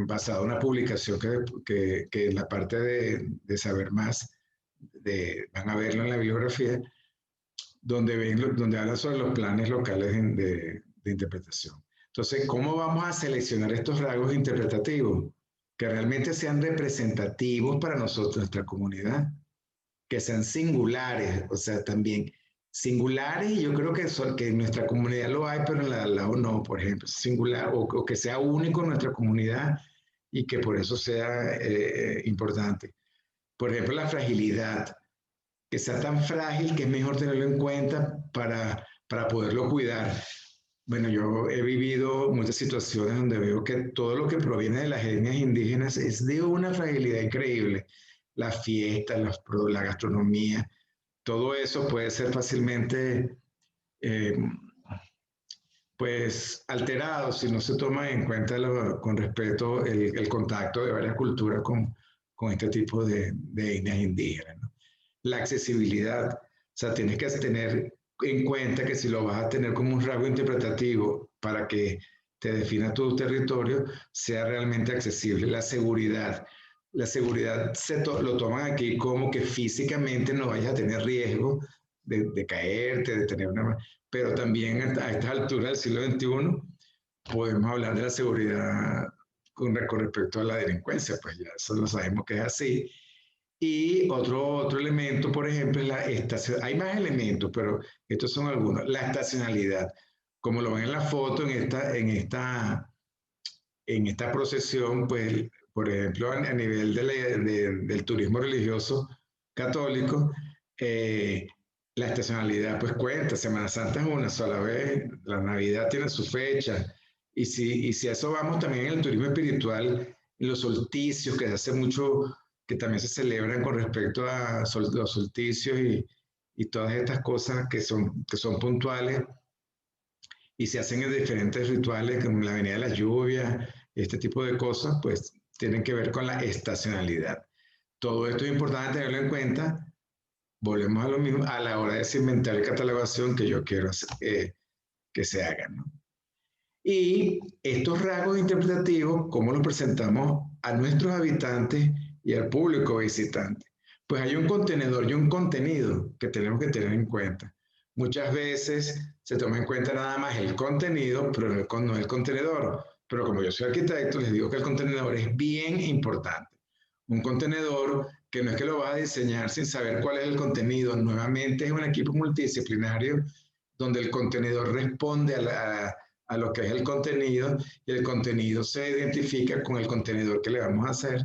basado en una publicación que en la parte de saber más, van a verlo en la bibliografía, donde habla sobre los planes locales de interpretación. Entonces, ¿cómo vamos a seleccionar estos rasgos interpretativos que realmente sean representativos para nosotros, nuestra comunidad? Que sean singulares, o sea, también singulares, y yo creo que en nuestra comunidad lo hay, pero en la de al lado no, por ejemplo, singular, o que sea único en nuestra comunidad y que por eso sea importante. Por ejemplo, la fragilidad, que sea tan frágil que es mejor tenerlo en cuenta para poderlo cuidar. Bueno, yo he vivido muchas situaciones donde veo que todo lo que proviene de las etnias indígenas es de una fragilidad increíble. La fiesta, la gastronomía, todo eso puede ser fácilmente eh, pues alterado si no se toma en cuenta con respeto el contacto de varias culturas con este tipo de etnias indígenas, ¿no? La accesibilidad, o sea, tienes que tener en cuenta que si lo vas a tener como un rasgo interpretativo para que te defina tu territorio, sea realmente accesible. La seguridad lo toman aquí como que físicamente no vayas a tener riesgo de caerte, de tener una... Pero también a estas alturas del siglo XXI podemos hablar de la seguridad con respecto a la delincuencia, pues ya eso lo sabemos que es así. Y otro elemento, por ejemplo, es la estación. Hay más elementos, pero estos son algunos. La estacionalidad. Como lo ven en la foto, en esta procesión, pues, por ejemplo, a nivel del turismo religioso católico, eh, la estacionalidad pues cuenta. Semana Santa es una sola vez, la Navidad tiene su fecha. Y si a eso vamos también en el turismo espiritual, los solsticios, que se hace mucho, que también se celebran con respecto a los solsticios y todas estas cosas que son puntuales y se hacen en diferentes rituales, como la venida de la lluvia, este tipo de cosas, pues tienen que ver con la estacionalidad. Todo esto es importante tenerlo en cuenta. Volvemos a lo mismo a la hora de ese inventario y catalogación que yo quiero que se hagan, ¿no? Y estos rasgos interpretativos, ¿cómo los presentamos a nuestros habitantes y al público visitante? Pues hay un contenedor y un contenido que tenemos que tener en cuenta. Muchas veces se toma en cuenta nada más el contenido, pero no el contenedor. Pero como yo soy arquitecto, les digo que el contenedor es bien importante. Un contenedor que no es que lo vas a diseñar sin saber cuál es el contenido. Nuevamente es un equipo multidisciplinario donde el contenedor responde a lo que es el contenido y el contenido se identifica con el contenedor que le vamos a hacer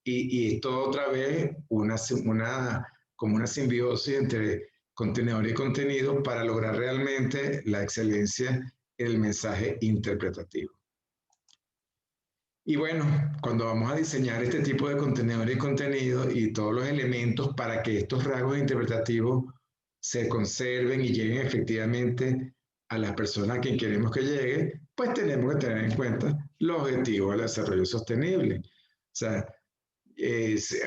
y esto otra vez como una simbiosis entre contenedor y contenido para lograr realmente la excelencia en el mensaje interpretativo. Y bueno, cuando vamos a diseñar este tipo de contenedor y contenido y todos los elementos para que estos rasgos interpretativos se conserven y lleguen efectivamente a las personas a quien queremos que llegue, pues tenemos que tener en cuenta los objetivos del desarrollo sostenible. O sea,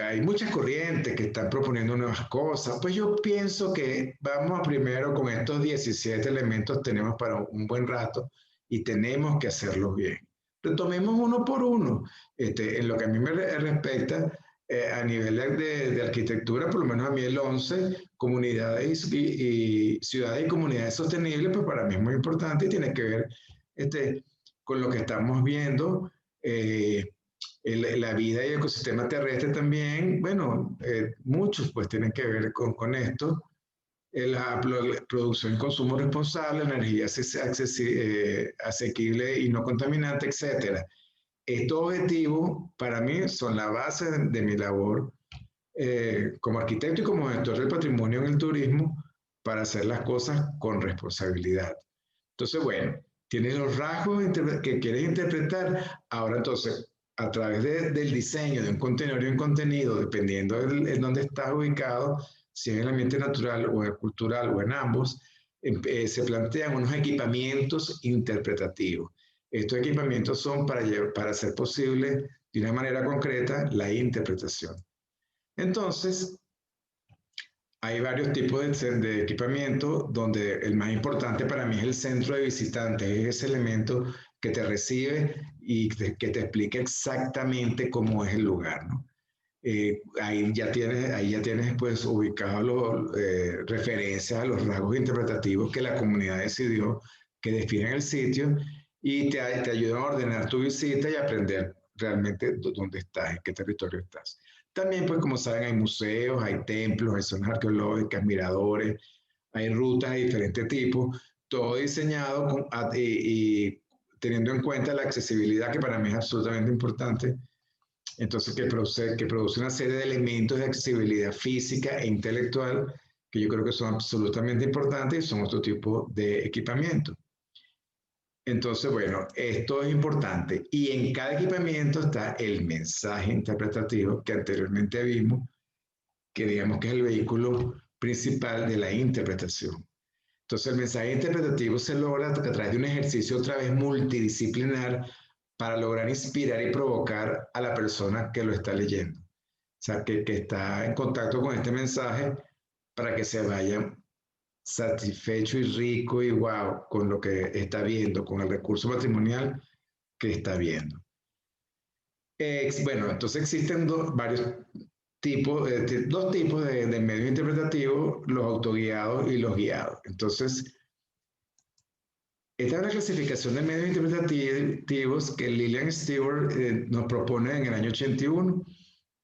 hay muchas corrientes que están proponiendo nuevas cosas, pues yo pienso que vamos a primero con estos 17 elementos, tenemos para un buen rato y tenemos que hacerlos bien. Retomemos uno por uno. En lo que a mí me respecta, a nivel de arquitectura, por lo menos a mí el 11, comunidades y ciudades y comunidades sostenibles, pues para mí es muy importante y tiene que ver con lo que estamos viendo. La vida y el ecosistema terrestre también, bueno, muchos pues tienen que ver con esto. La producción y consumo responsable, energía asequible y no contaminante, etcétera. Estos objetivos para mí son la base de mi labor como arquitecto y como gestor del patrimonio en el turismo para hacer las cosas con responsabilidad. Entonces, bueno, tienes los rasgos que quieres interpretar. Ahora, entonces, a través del diseño de un contenedor y un contenido, dependiendo en dónde estás ubicado, si en el ambiente natural o en el cultural o en ambos, se plantean unos equipamientos interpretativos. Estos equipamientos son para hacer posible de una manera concreta la interpretación. Entonces, hay varios tipos de equipamiento donde el más importante para mí es el centro de visitantes, es ese elemento que te recibe y que te explica exactamente cómo es el lugar, ¿no? Ahí ya tienes pues ubicados referencias a los rasgos interpretativos que la comunidad decidió que definen el sitio y te ayudan a ordenar tu visita y aprender realmente dónde estás, en qué territorio estás. También, pues como saben, hay museos, hay templos, hay zonas arqueológicas, miradores, hay rutas de diferentes tipos, todo diseñado y teniendo en cuenta la accesibilidad, que para mí es absolutamente importante. Entonces, que produce una serie de elementos de accesibilidad física e intelectual que yo creo que son absolutamente importantes y son otro tipo de equipamiento. Entonces, bueno, esto es importante. Y en cada equipamiento está el mensaje interpretativo que anteriormente vimos, que digamos que es el vehículo principal de la interpretación. Entonces, el mensaje interpretativo se logra a través de un ejercicio otra vez multidisciplinar para lograr inspirar y provocar a la persona que lo está leyendo. O sea, que está en contacto con este mensaje para que se vaya satisfecho y rico y wow con lo que está viendo, con el recurso patrimonial que está viendo. Bueno, entonces existen varios tipos, dos tipos de medios interpretativos, los autoguiados y los guiados. Entonces, esta es una clasificación de medios interpretativos que Lillian Stewart nos propone en el año 81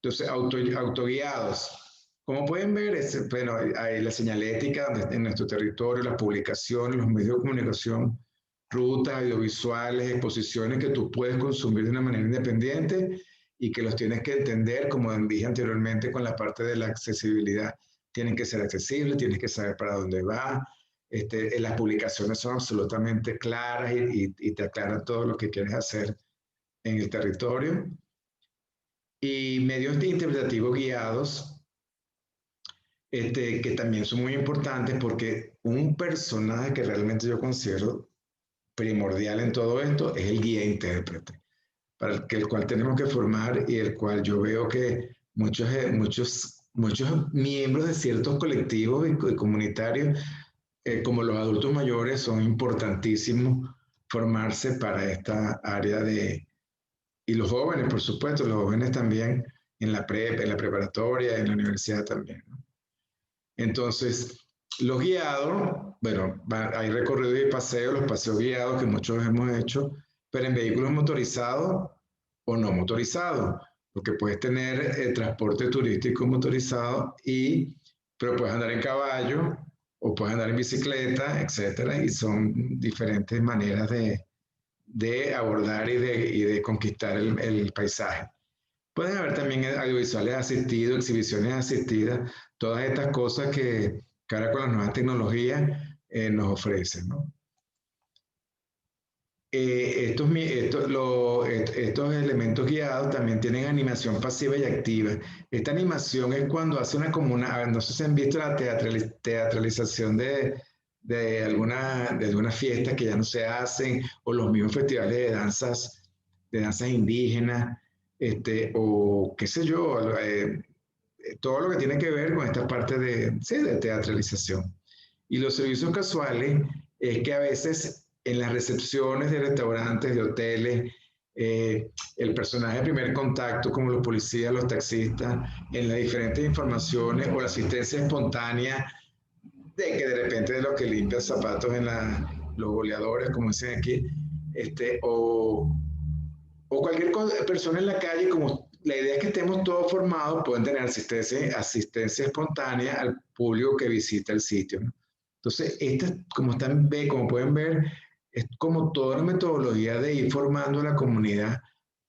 Entonces, autoguiados. Como pueden ver, bueno, hay la señalética en nuestro territorio, las publicaciones, los medios de comunicación, rutas audiovisuales, exposiciones que tú puedes consumir de una manera independiente y que los tienes que entender, como dije anteriormente, con la parte de la accesibilidad. Tienen que ser accesibles, tienes que saber para dónde va. Las publicaciones son absolutamente claras y te aclaran todo lo que quieres hacer en el territorio. Y medios interpretativos guiados, que también son muy importantes porque un personaje que realmente yo considero primordial en todo esto es el guía intérprete, para el cual tenemos que formar y el cual yo veo que muchos miembros de ciertos colectivos y comunitarios, como los adultos mayores, son importantísimos formarse para esta área y los jóvenes, por supuesto, los jóvenes también en la preparatoria, en la universidad también, ¿no? Entonces, los guiados, bueno, hay recorridos y paseos, los paseos guiados que muchos hemos hecho, pero en vehículos motorizados o no motorizados, porque puedes tener transporte turístico motorizado, pero puedes andar en caballo o puedes andar en bicicleta, etcétera, y son diferentes maneras de abordar y de conquistar el paisaje. Pueden haber también audiovisuales asistidos, exhibiciones asistidas, todas estas cosas que ahora con las nuevas tecnologías nos ofrecen, ¿no? Estos elementos guiados también tienen animación pasiva y activa. Esta animación es cuando hace no sé si han visto la teatralización de alguna fiesta que ya no se hacen, o los mismos festivales de danzas indígenas, o qué sé yo, todo lo que tiene que ver con esta parte sí, de teatralización. Y los servicios casuales es que a veces en las recepciones de restaurantes, de hoteles, el personaje de primer contacto, como los policías, los taxistas, en las diferentes informaciones o la asistencia espontánea de que de repente de los que limpian zapatos los goleadores, como dicen aquí, o cualquier persona en la calle, como la idea es que estemos todos formados, pueden tener asistencia espontánea al público que visita el sitio, ¿no? Entonces, como pueden ver, es como toda la metodología de ir formando a la comunidad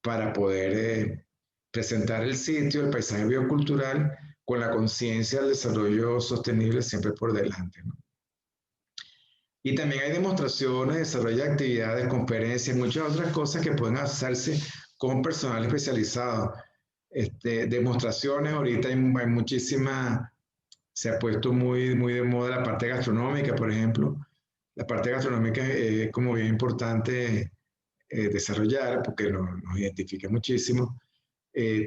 para poder presentar el sitio, el paisaje biocultural, con la conciencia del desarrollo sostenible siempre por delante, ¿no? Y también hay demostraciones, desarrollo de actividades, conferencias, muchas otras cosas que pueden hacerse con personal especializado. Demostraciones, ahorita hay muchísimas, se ha puesto muy de moda la parte gastronómica, por ejemplo. La parte gastronómica es como bien importante desarrollar porque nos identifica muchísimo.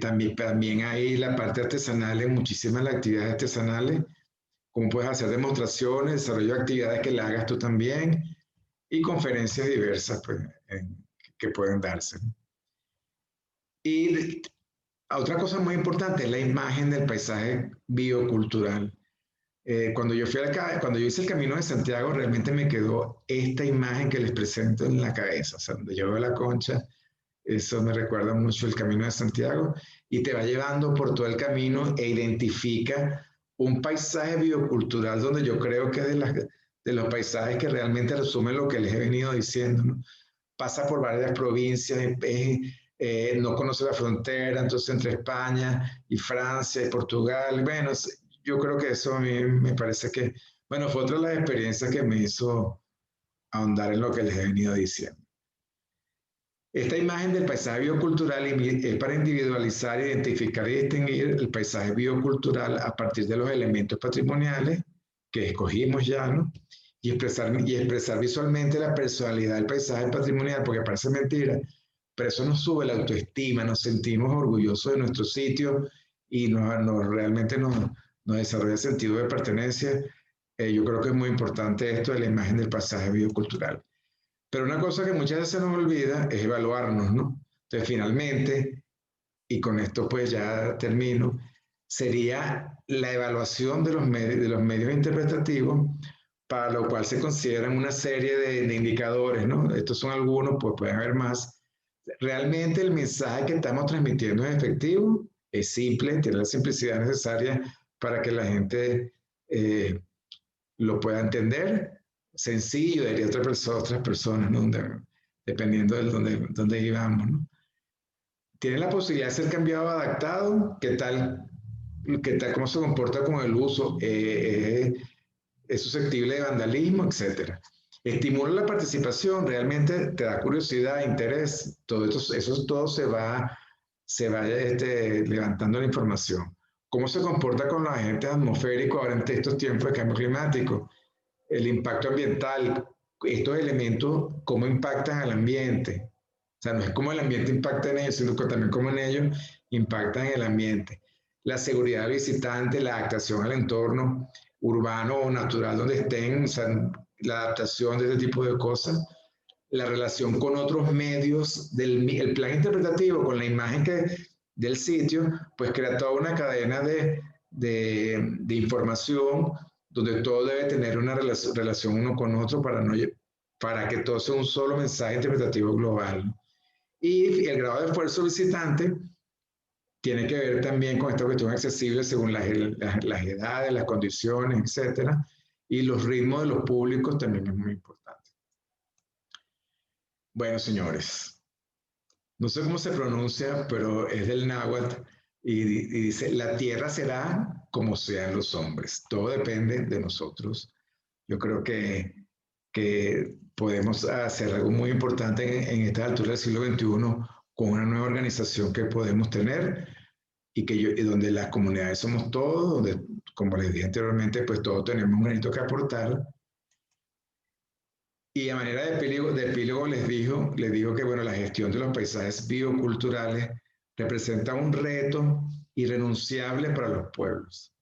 También hay la parte artesanal, en muchísimas las actividades artesanales, como puedes hacer demostraciones, desarrollo de actividades que la hagas tú también y conferencias diversas pues, que pueden darse. Y otra cosa muy importante es la imagen del paisaje biocultural. Cuando yo hice el Camino de Santiago, realmente me quedó esta imagen que les presento en la cabeza, o sea, donde yo veo la concha, eso me recuerda mucho el Camino de Santiago, y te va llevando por todo el camino e identifica un paisaje biocultural donde yo creo que es de los paisajes que realmente resumen lo que les he venido diciendo, ¿no? Pasa por varias provincias, no conoce la frontera, entonces entre España y Francia y Portugal, bueno, yo creo que eso a mí me parece que, bueno, fue otra de las experiencias que me hizo ahondar en lo que les he venido diciendo. Esta imagen del paisaje biocultural es para individualizar, identificar y distinguir el paisaje biocultural a partir de los elementos patrimoniales que escogimos ya, ¿no? Y expresar visualmente la personalidad del paisaje patrimonial, porque parece mentira, pero eso nos sube la autoestima, nos sentimos orgullosos de nuestro sitio y realmente nos desarrolla sentido de pertenencia. Yo creo que es muy importante esto de la imagen del paisaje biocultural. Pero una cosa que muchas veces nos olvida es evaluarnos, ¿no? Entonces, finalmente, y con esto pues ya termino, sería la evaluación de los medios interpretativos, para lo cual se consideran una serie de indicadores, ¿no? Estos son algunos, pues pueden haber más. ¿Realmente el mensaje que estamos transmitiendo es efectivo? es simple, tiene la simplicidad necesaria para que la gente lo pueda entender, sencillo, diría otras personas, ¿no? Dependiendo de dónde vivamos, ¿no? Tiene la posibilidad de ser cambiado, adaptado, ¿qué tal? ¿Cómo se comporta con el uso? Es susceptible de vandalismo, etcétera. Estimula la participación, realmente te da curiosidad, interés, todo eso todo se va levantando la información. ¿Cómo se comporta con los agentes atmosféricos ahora en estos tiempos de cambio climático? El impacto ambiental, estos elementos, ¿cómo impactan al ambiente? O sea, no es como el ambiente impacta en ellos, sino que también como en ellos impactan en el ambiente. La seguridad del visitante, la adaptación al entorno urbano o natural donde estén, o sea, la adaptación de este tipo de cosas, la relación con otros medios, el plan interpretativo con la imagen del sitio, pues crea toda una cadena de información donde todo debe tener una relación uno con otro para que todo sea un solo mensaje interpretativo global. Y el grado de esfuerzo visitante tiene que ver también con esta cuestión accesible según las edades, las condiciones, etcétera. Y los ritmos de los públicos también es muy importante. Bueno, señores, no sé cómo se pronuncia, pero es del náhuatl y dice, la tierra será como sean los hombres. Todo depende de nosotros. Yo creo que podemos hacer algo muy importante en esta altura del siglo XXI con una nueva organización que podemos tener y donde las comunidades somos todos, donde, como les dije anteriormente, pues todos tenemos un granito que aportar. Y a manera de epílogo les digo que bueno, la gestión de los paisajes bioculturales representa un reto irrenunciable para los pueblos.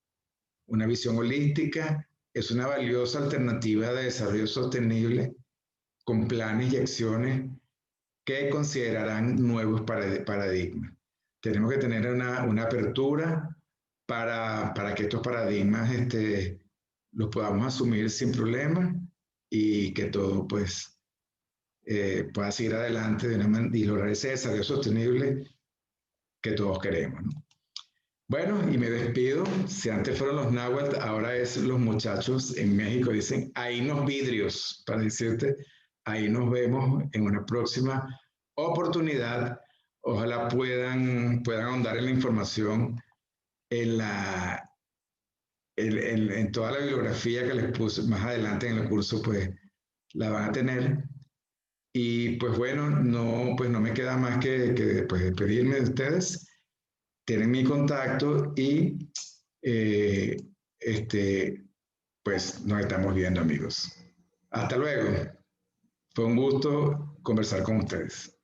Una visión holística es una valiosa alternativa de desarrollo sostenible con planes y acciones que considerarán nuevos paradigmas. Tenemos que tener una apertura para que estos paradigmas los podamos asumir sin problema y que todo pues pueda seguir adelante y lograr ese desarrollo sostenible que todos queremos, ¿no? Bueno, y me despido. Si antes fueron los náhuatl, ahora es los muchachos en México. Dicen, ahí nos vidrios, para decirte, ahí nos vemos en una próxima oportunidad. Ojalá puedan ahondar en la información, en, la, en toda la bibliografía que les puse más adelante en el curso, pues la van a tener. Y pues bueno, pues no me queda más que pues, despedirme de ustedes. Tienen mi contacto y eh, pues nos estamos viendo, amigos. Hasta luego. Fue un gusto conversar con ustedes.